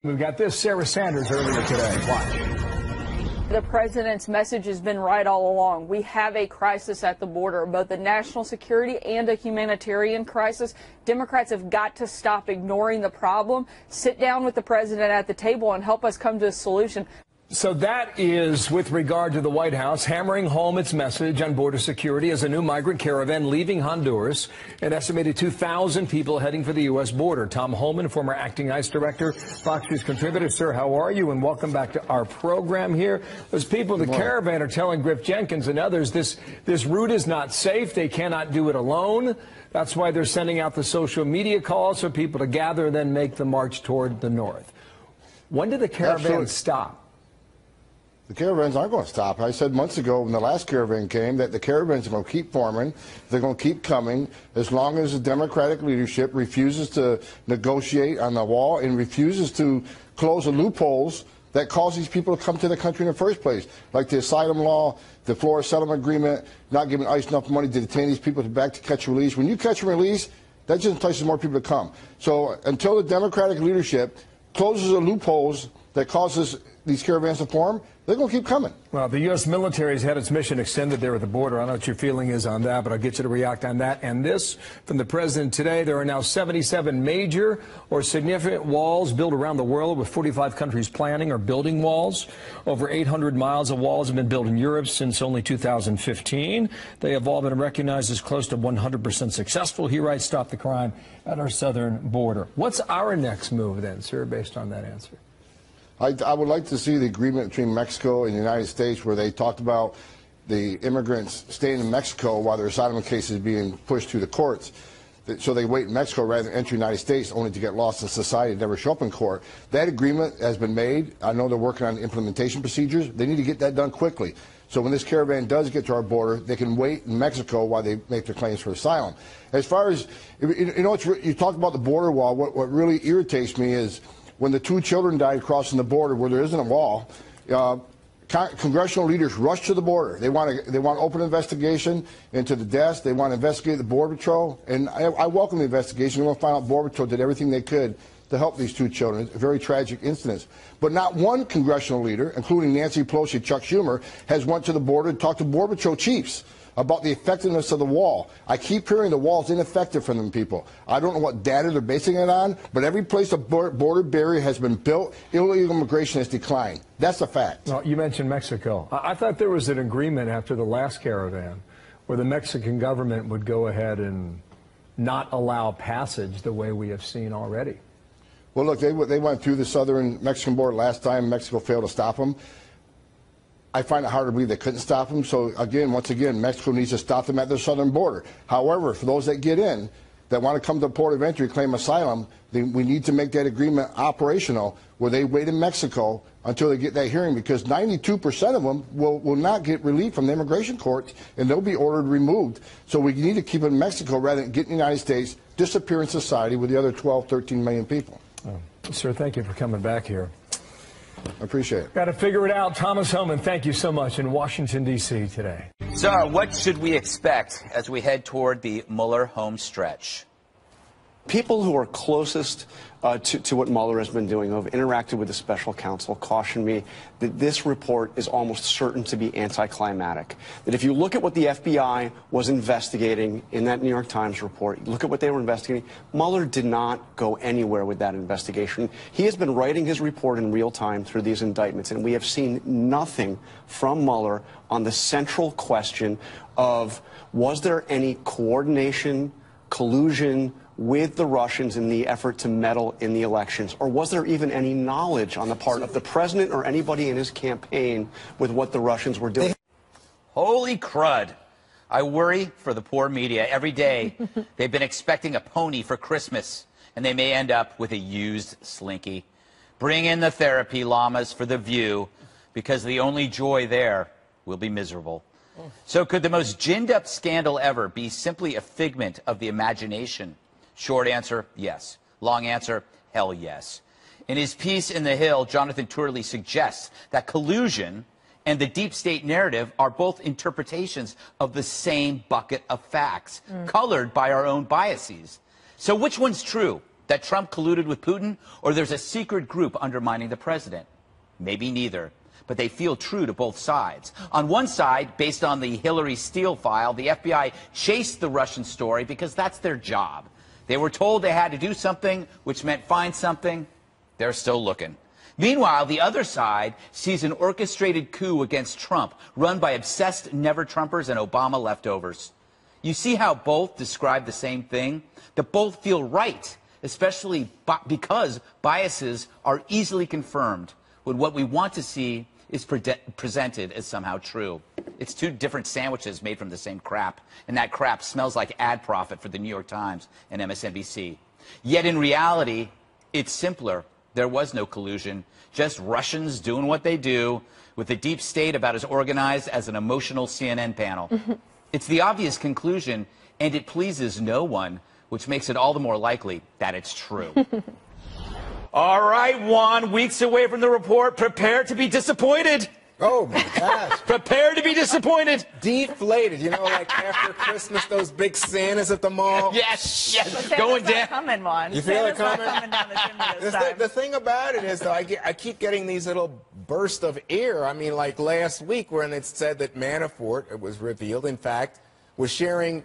We've got this, Sarah Sanders, earlier today. Watch. The president's message has been right all along. We have a crisis at the border, both a national security and a humanitarian crisis. Democrats have got to stop ignoring the problem, sit down with the president at the table, and help us come to a solution. So that is with regard to the White House hammering home its message on border security as a new migrant caravan leaving Honduras. An estimated 2,000 people heading for the U.S. border. Tom Homan, former acting ICE director, Fox News contributor. Sir, how are you? And welcome back to our program here. Those people in the caravan are telling Griff Jenkins and others this route is not safe. They cannot do it alone. That's why they're sending out the social media calls for people to gather and then make the march toward the north. When did the caravan stop? The caravans aren't going to stop. I said months ago when the last caravan came that the caravans are going to keep forming. They're going to keep coming as long as the Democratic leadership refuses to negotiate on the wall and refuses to close the loopholes that cause these people to come to the country in the first place, like the asylum law, the Florida settlement agreement, not giving ICE enough money to detain these people back to catch and release. When you catch and release, that just entices more people to come. So until the Democratic leadership closes the loopholes that causes these caravans to form, they're going to keep coming. Well, the U.S. military has had its mission extended there at the border. I don't know what your feeling is on that, but I'll get you to react on that. And this from the president today. There are now 77 major or significant walls built around the world, with 45 countries planning or building walls. Over 800 miles of walls have been built in Europe since only 2015. They have all been recognized as close to 100% successful. He writes, stop the crime at our southern border. What's our next move then, sir, based on that answer? I would like to see the agreement between Mexico and the United States where they talked about the immigrants staying in Mexico while their asylum cases being pushed through the courts. So they wait in Mexico rather than enter the United States only to get lost in society and never show up in court. That agreement has been made. I know they're working on implementation procedures. They need to get that done quickly. So when this caravan does get to our border, they can wait in Mexico while they make their claims for asylum. As far as, you know, you talked about the border wall. What really irritates me is when the 2 children died crossing the border where there isn't a wall, congressional leaders rushed to the border. They want open investigation into the deaths. They want to investigate the Border Patrol. And I welcome the investigation. We want to find out Border Patrol did everything they could to help these 2 children. Very tragic incidents. But not one congressional leader, including Nancy Pelosi, Chuck Schumer, has went to the border and talked to Border Patrol chiefs about the effectiveness of the wall. I keep hearing the wall's ineffective for them people. I don't know what data they're basing it on, but every place a border barrier has been built, illegal immigration has declined. That's a fact. Well, you mentioned Mexico. I thought there was an agreement after the last caravan where the Mexican government would go ahead and not allow passage the way we have seen already. Well, look, they went through the southern Mexican border last time. Mexico failed to stop them. I find it hard to believe they couldn't stop them. So, once again, Mexico needs to stop them at their southern border. However, for those that get in, that want to come to the port of entry, claim asylum, we need to make that agreement operational where they wait in Mexico until they get that hearing, because 92% of them will not get relief from the immigration courts, and they'll be ordered removed. So we need to keep it in Mexico rather than get in the United States, disappear in society with the other 12, 13 million people. Oh. Sir, thank you for coming back here. I appreciate it. Got to figure it out. Thomas Homan, thank you so much in Washington, D.C. today. So what should we expect as we head toward the Mueller home stretch? People who are closest to what Mueller has been doing, who have interacted with the special counsel, caution me that this report is almost certain to be anticlimactic. That if you look at what the FBI was investigating in that New York Times report, look at what they were investigating, Mueller did not go anywhere with that investigation. He has been writing his report in real time through these indictments, and we have seen nothing from Mueller on the central question of, was there any coordination, collusion with the Russians in the effort to meddle in the elections? Or was there even any knowledge on the part of the president or anybody in his campaign with what the Russians were doing? Holy crud. I worry for the poor media. Every day they've been expecting a pony for Christmas, and they may end up with a used slinky. Bring in the therapy llamas for The View, because the only joy there will be miserable. So could the most ginned-up scandal ever be simply a figment of the imagination? Short answer, yes. Long answer, hell yes. In his piece in The Hill, Jonathan Turley suggests that collusion and the deep state narrative are both interpretations of the same bucket of facts, colored by our own biases. So which one's true? That Trump colluded with Putin, or there's a secret group undermining the president? Maybe neither. But they feel true to both sides. On one side, based on the Hillary Steele file, the FBI chased the Russian story because that's their job. They were told they had to do something, which meant find something. They're still looking. Meanwhile, the other side sees an orchestrated coup against Trump, run by obsessed never-Trumpers and Obama leftovers. You see how both describe the same thing? That both feel right, especially because biases are easily confirmed when what we want to see is presented as somehow true. It's two different sandwiches made from the same crap, and that crap smells like ad profit for the New York Times and MSNBC. Yet in reality, it's simpler. There was no collusion, just Russians doing what they do, with the deep state about as organized as an emotional CNN panel. It's the obvious conclusion, and it pleases no one, which makes it all the more likely that it's true. All right, Juan, weeks away from the report. Prepare to be disappointed. Oh, my gosh. Prepare to be disappointed. Deflated. You know, like after Christmas, those big Santas at the mall. Yes, yes. Santa's Going not down. coming, Juan. You feel it coming? Coming down the chimney this time. The thing about it is, though, I keep getting these little bursts of air. I mean, like last week when it said that Manafort, it was revealed, in fact, was sharing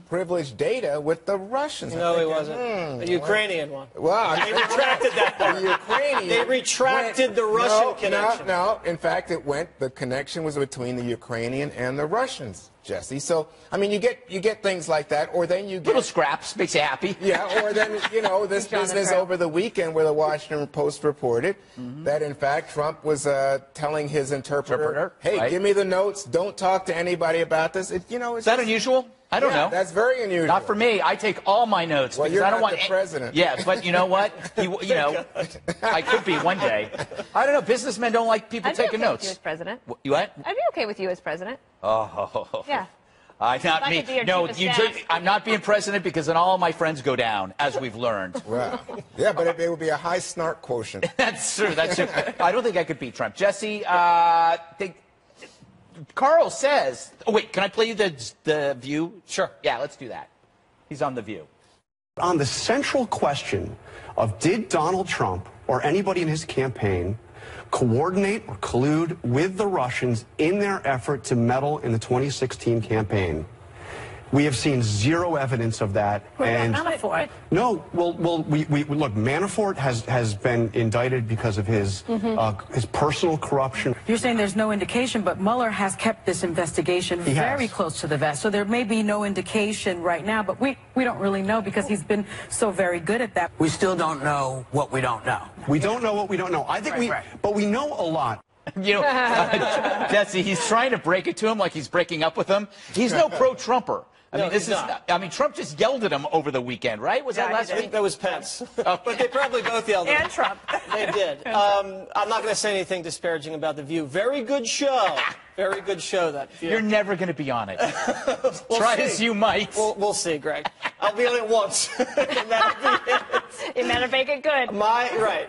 privileged data with the Russians. No, he wasn't. The Ukrainian one. Well, They retracted that part. The Ukrainian. They retracted the Russian connection. No. In fact, the connection was between the Ukrainian and the Russians, Jesse. So, I mean, you get things like that, or then you get Little scraps, makes you happy. Yeah, or then, you know, this business over the weekend where the Washington Post reported that, in fact, Trump was telling his interpreter, hey, right. give me the notes, don't talk to anybody about this. Is that unusual? I don't know. That's very unusual. Not for me. I take all my notes well, because you're I don't not want the president. Yeah, but you know what? I could be one day. I don't know. Businessmen don't like people taking I'd be okay notes. with you as president. You what? I'd be okay with you as president. Oh. Yeah. Not me. No, I'm not being president because then all of my friends go down, as we've learned. Well, yeah, but it would be a high snark quotient. That's true. That's true. I don't think I could beat Trump. Jesse, Carl says, oh, wait, can I play you the View? Sure. Yeah, let's do that. He's on the View. On the central question of did Donald Trump or anybody in his campaign coordinate or collude with the Russians in their effort to meddle in the 2016 campaign, we have seen zero evidence of that. And Manafort. no, well, we look. Manafort has been indicted because of his personal corruption. You're saying there's no indication, but Mueller has kept this investigation very close to the vest. So there may be no indication right now, but we don't really know because he's been so very good at that. We still don't know what we don't know. We don't know what we don't know. I think but we know a lot. You know, Jesse, he's trying to break it to him like he's breaking up with him. He's no pro-Trumper. I mean, Trump just yelled at him over the weekend, right? Was that last week? That was Pence. But they probably both yelled at him. And Trump. They did. I'm not going to say anything disparaging about The View. Very good show. Very good show, that View. You're never going to be on it. We'll Try see. as you might. We'll see, Greg. I'll be on it once. And that'll be it. You better make it good. Right.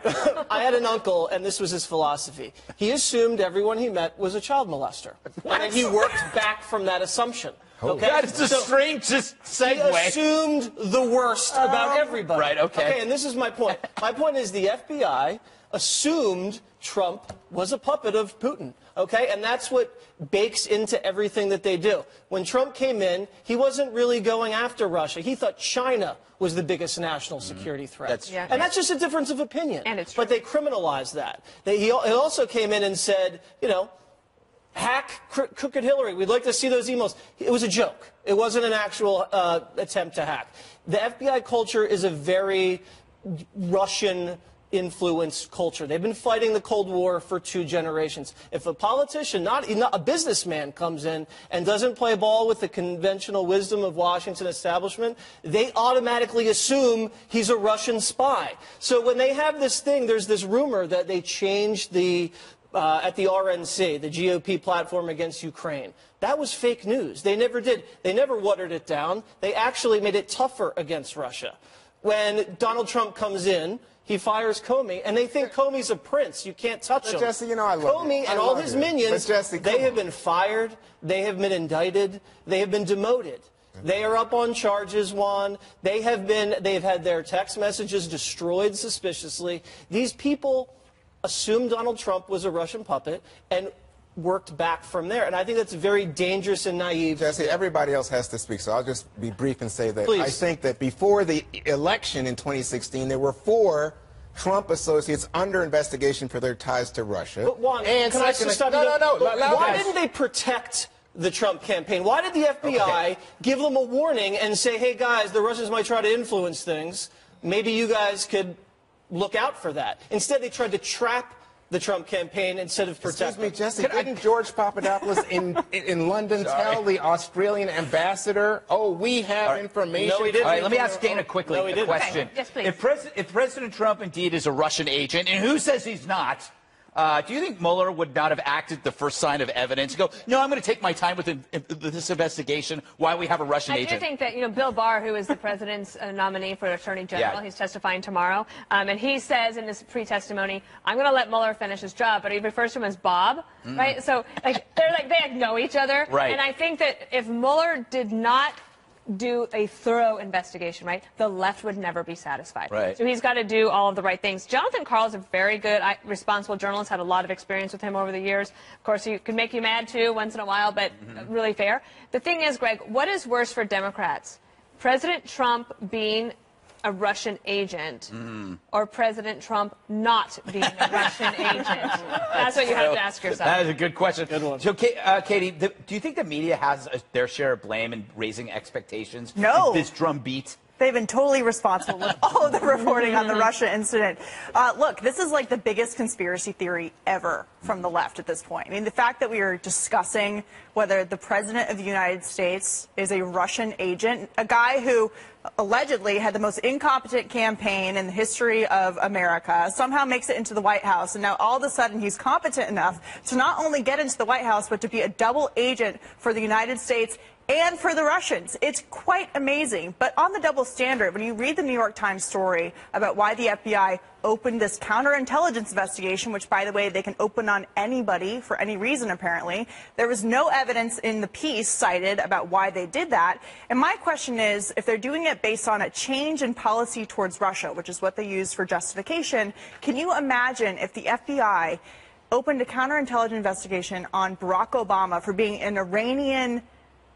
I had an uncle, and this was his philosophy. He assumed everyone he met was a child molester. And then he worked back from that assumption. Okay? That is the strangest segue. He assumed the worst about everybody. Right, okay. And this is my point. My point is the FBI assumed Trump was a puppet of Putin. Okay? And that's what bakes into everything that they do. When Trump came in, he wasn't really going after Russia. He thought China was the biggest national security threat. And that's just a difference of opinion. And it's true. But they criminalized that. He also came in and said, you know, hack crooked Hillary. We'd like to see those emails. It was a joke. It wasn't an actual attempt to hack. The FBI culture is a very Russian-influenced culture. They've been fighting the Cold War for 2 generations. If a politician, not a businessman, comes in and doesn't play ball with the conventional wisdom of Washington establishment, they automatically assume he's a Russian spy. So when they have this thing, there's this rumor that they changed the at the RNC, the GOP platform against Ukraine. That was fake news. They never did. They never watered it down. They actually made it tougher against Russia. When Donald Trump comes in, he fires Comey, and they think Comey's a prince. You can't touch him. Jesse, you know I love Comey and all his minions, Jesse, they have been fired, they have been indicted, they have been demoted. They are up on charges, Juan. They've had their text messages destroyed suspiciously. These people assumed Donald Trump was a Russian puppet and worked back from there. And I think that's very dangerous and naive. Jesse, everybody else has to speak, so I'll just be brief and say that I think that before the election in 2016, there were 4 Trump associates under investigation for their ties to Russia. But Juan, can I just stop you? Why didn't they protect the Trump campaign? Why did the FBI give them a warning and say, hey, guys, the Russians might try to influence things. Maybe you guys could look out for that. Instead, they tried to trap the Trump campaign instead of protect them. Excuse me, Jesse, didn't George Papadopoulos in London tell the Australian ambassador, oh, we have information? No, he didn't. All right, let me ask Dana quickly a question. Okay. Yes, please. If President Trump indeed is a Russian agent, and who says he's not, do you think Mueller would not have acted the first sign of evidence? Go, no, I'm going to take my time with this investigation while we have a Russian agent. I do think that, Bill Barr, who is the president's nominee for Attorney General, he's testifying tomorrow, and he says in his pre-testimony, I'm going to let Mueller finish his job, but he refers to him as Bob, right? So, they know each other. Right. And I think that if Mueller did not do a thorough investigation, right, the left would never be satisfied. Right. So he's got to do all of the right things. Jonathan Karl is a very good, responsible journalist, had a lot of experience with him over the years. Of course, he could make you mad, too, once in a while, but really fair. The thing is, Greg, what is worse for Democrats? President Trump being a Russian agent or President Trump not being a Russian agent? That's what you have to ask yourself. That is a good question. Good one. So, Katie, do you think the media has their share of blame in raising expectations? No. This drumbeat? They've been totally responsible with all of the reporting on the Russia incident. Look, this is like the biggest conspiracy theory ever from the left at this point. I mean, the fact that we are discussing whether the President of the United States is a Russian agent, a guy who allegedly had the most incompetent campaign in the history of America, somehow makes it into the White House, and now all of a sudden he's competent enough to not only get into the White House, but to be a double agent for the United States and for the Russians. It's quite amazing. But on the double standard, when you read the New York Times story about why the FBI opened this counterintelligence investigation, which, by the way, they can open on anybody for any reason, apparently, there was no evidence in the piece cited about why they did that. And my question is, if they're doing it based on a change in policy towards Russia, which is what they use for justification, can you imagine if the FBI opened a counterintelligence investigation on Barack Obama for being an Iranian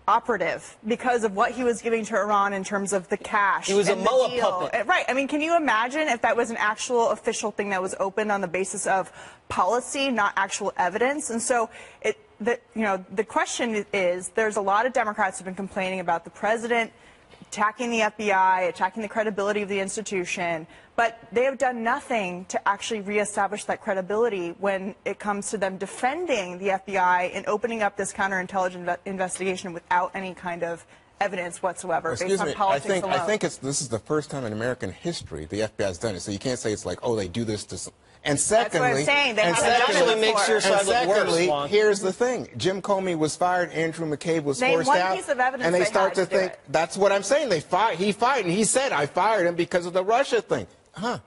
operative because of what he was giving to Iran in terms of the cash? He was a Mullah puppet. Right. I mean, can you imagine if that was an actual official thing that was opened on the basis of policy, not actual evidence? And so the question is, there's a lot of Democrats who have been complaining about the president attacking the FBI, attacking the credibility of the institution, but they have done nothing to actually reestablish that credibility when it comes to them defending the FBI and opening up this counterintelligence investigation without any kind of evidence whatsoever, based on politics alone. I think this is the first time in American history the FBI has done it, so you can't say it's like, oh, they do this to some. And secondly, that's what I'm saying. They actually makes your side look worse, Juan. Here's the thing. Jim Comey was fired. Andrew McCabe was forced out. Piece of evidence and they start to think, that's what I'm saying. He fired, and he said, I fired him because of the Russia thing. Huh.